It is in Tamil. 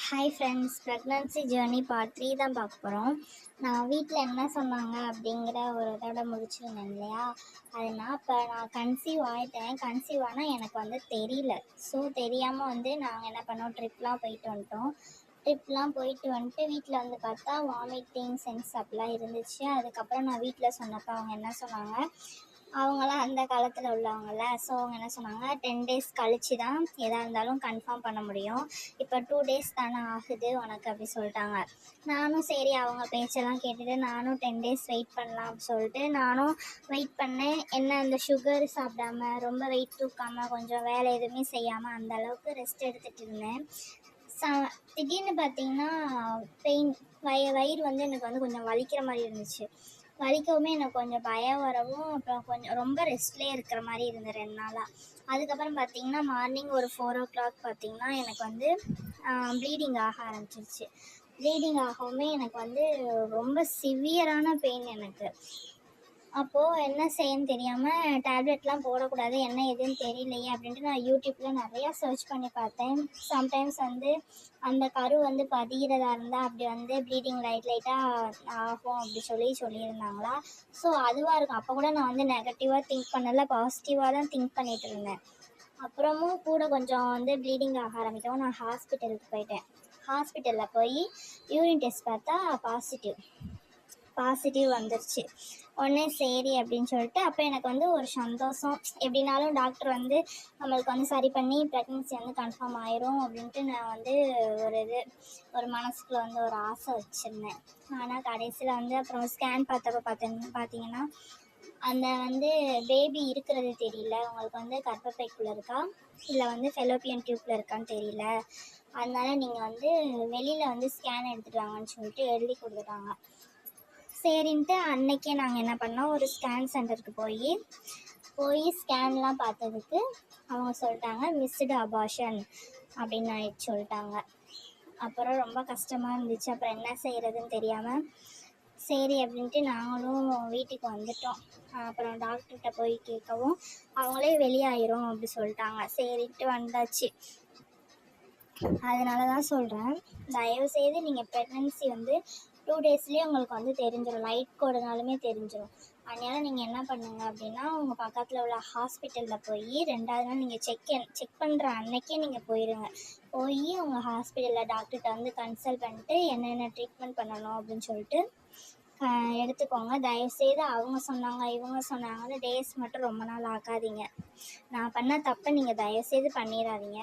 Hi friends, pregnancy journey part 3 தான் பார்க்க போகிறோம். நான் வீட்டில் என்ன சொன்னாங்க அப்படிங்கிற ஒரு இதோட முடிச்சிருந்தேன் இல்லையா. அதுனா இப்போ நான் கன்சீவ் ஆகிட்டேன். கன்சீவ் ஆனால் எனக்கு வந்து தெரியல. ஸோ தெரியாமல் வந்து நாங்கள் என்ன பண்ணோம், ட்ரிப்லாம் போயிட்டு வந்துட்டோம். ட்ரிப்லாம் போயிட்டு வந்துட்டு வீட்டில் வந்து பார்த்தா வாமிட்டிங் சென்ஸ் அப்படிலாம் இருந்துச்சு. அதுக்கப்புறம் நான் வீட்டில் சொன்னப்போ அவங்க என்ன சொன்னாங்க, அவங்களாம் அந்த காலத்தில் உள்ளவங்கள. ஸோ அவங்க என்ன சொன்னாங்க, 10 டேஸ் கழிச்சு தான் எதாக இருந்தாலும் கன்ஃபார்ம் பண்ண முடியும். இப்போ 2 டேஸ் தானே ஆகுது உனக்கு அப்படி சொல்லிட்டாங்க. நானும் சரி அவங்க பேச்செல்லாம் கேட்டுட்டு நானும் 10 டேஸ் வெயிட் பண்ணலாம் அப்படின்னு சொல்லிட்டு நானும் வெயிட் பண்ணேன். என்ன அந்த சுகர் சாப்பிடாம ரொம்ப வெயிட் தூக்காமல் கொஞ்சம் வேலை எதுவுமே செய்யாமல் அந்த அளவுக்கு ரெஸ்ட் எடுத்துகிட்டு இருந்தேன். திடீர்னு பார்த்தீங்கன்னா பெயின், வயிறு வந்து எனக்கு வந்து கொஞ்சம் வலிக்கிற மாதிரி இருந்துச்சு. வலிக்கவுமே எனக்கு கொஞ்சம் பயம் வரவும் அப்புறம் கொஞ்சம் ரொம்ப ரெஸ்ட்லேயே இருக்கிற மாதிரி இருந்தது 2 நாளாக. அதுக்கப்புறம் பார்த்திங்கன்னா மார்னிங் ஒரு 4 o'clock பார்த்திங்கன்னா எனக்கு வந்து ப்ளீடிங் ஆக ஆரம்பிச்சிருச்சு. ப்ளீடிங் ஆகவுமே எனக்கு வந்து ரொம்ப சிவியரான பெயின் எனக்கு. அப்போது என்ன செய்யன்னு தெரியாமல் டேப்லெட்லாம் போடக்கூடாது, என்ன எதுன்னு தெரியலையே அப்படின்ட்டு நான் யூடியூப்பில் நிறையா சர்ச் பண்ணி பார்த்தேன். சம்டைம்ஸ் வந்து அந்த கரு வந்து பதிகிறதா இருந்தால் அப்படி வந்து ப்ளீடிங் லைட்டாக ஆகும் அப்படி சொல்லியிருந்தாங்களா. ஸோ அதுவாக இருக்கும். அப்போ கூட நான் வந்து நெகட்டிவாக திங்க் பண்ணலை, பாசிட்டிவாக தான் திங்க் பண்ணிகிட்டு இருந்தேன். அப்புறமும் கூட கொஞ்சம் வந்து ப்ளீடிங் ஆக ஆரம்பிக்கவும் நான் ஹாஸ்பிட்டலுக்கு போயிட்டேன். ஹாஸ்பிட்டலில் போய் யூரின் டெஸ்ட் பார்த்தா பாசிட்டிவ் வந்துருச்சு. உடனே சரி அப்படின்னு சொல்லிட்டு அப்போ எனக்கு வந்து ஒரு சந்தோஷம். எப்படின்னாலும் டாக்டர் வந்து நம்மளுக்கு வந்து சரி பண்ணி ப்ரெக்னன்சி வந்து கன்ஃபார்ம் ஆயிரும் அப்படின்ட்டு நான் வந்து ஒரு மனசுக்குள்ளே வந்து ஒரு ஆசை வச்சுருந்தேன். ஆனால் கடைசியில் வந்து அப்புறம் ஸ்கேன் பார்த்தீங்கன்னா அந்த வந்து பேபி இருக்கிறது தெரியல. உங்களுக்கு வந்து கர்ப்பப்பைக்குள்ளே இருக்கா இல்லை வந்து ஃபெலோப்பியன் டியூப்பில் இருக்கான்னு தெரியல. அதனால நீங்கள் வந்து வெளியில் வந்து ஸ்கேன் எடுத்துகிட்டு வாங்கன்னு சொல்லிட்டு எழுதி கொடுத்துட்டாங்க. சரின்ட்டு அன்னைக்கே நாங்கள் என்ன பண்ணோம், ஒரு ஸ்கேன் சென்டருக்கு போய் ஸ்கேன்லாம் பார்த்ததுக்கு அவங்க சொல்லிட்டாங்க மிஸ்டு அபார்ஷன் அப்படின்னு சொல்லிட்டாங்க. அப்புறம் ரொம்ப கஷ்டமாக இருந்துச்சு. அப்புறம் என்ன செய்கிறதுன்னு தெரியாமல் சரி அப்படின்ட்டு நாங்களும் வீட்டுக்கு வந்துட்டோம். அப்புறம் டாக்டர்கிட்ட போய் கேட்கவும் அவங்களே வெளியாயிரும் அப்படி சொல்லிட்டாங்க. சரின்ட்டு வந்தாச்சு. அதனால தான் சொல்கிறேன், தயவுசெய்து நீங்கள் ப்ரெக்னன்சி வந்து 2 டேஸ்லேயே உங்களுக்கு வந்து தெரிஞ்சிடும். லைட் கோடுனாலுமே தெரிஞ்சிடும். அதனால் நீங்கள் என்ன பண்ணுங்கள் அப்படின்னா, உங்கள் பக்கத்தில் உள்ள ஹாஸ்பிட்டலில் போய் 2வது நாள் நீங்கள் செக் பண்ணுற அன்னைக்கே நீங்கள் போயிடுங்க. போய் உங்கள் ஹாஸ்பிட்டலில் டாக்டர்கிட்ட வந்து கன்சல்ட் பண்ணிட்டு என்னென்ன ட்ரீட்மெண்ட் பண்ணணும் அப்படின்னு சொல்லிட்டு எடுத்துக்கோங்க. தயவுசெய்து அவங்க சொன்னாங்க இவங்க சொன்னாங்கன்னு டேஸ் மட்டும் ரொம்ப நாள் ஆக்காதீங்க. நான் பண்ண தப்பை நீங்கள் தயவுசெய்து பண்ணிடாதீங்க.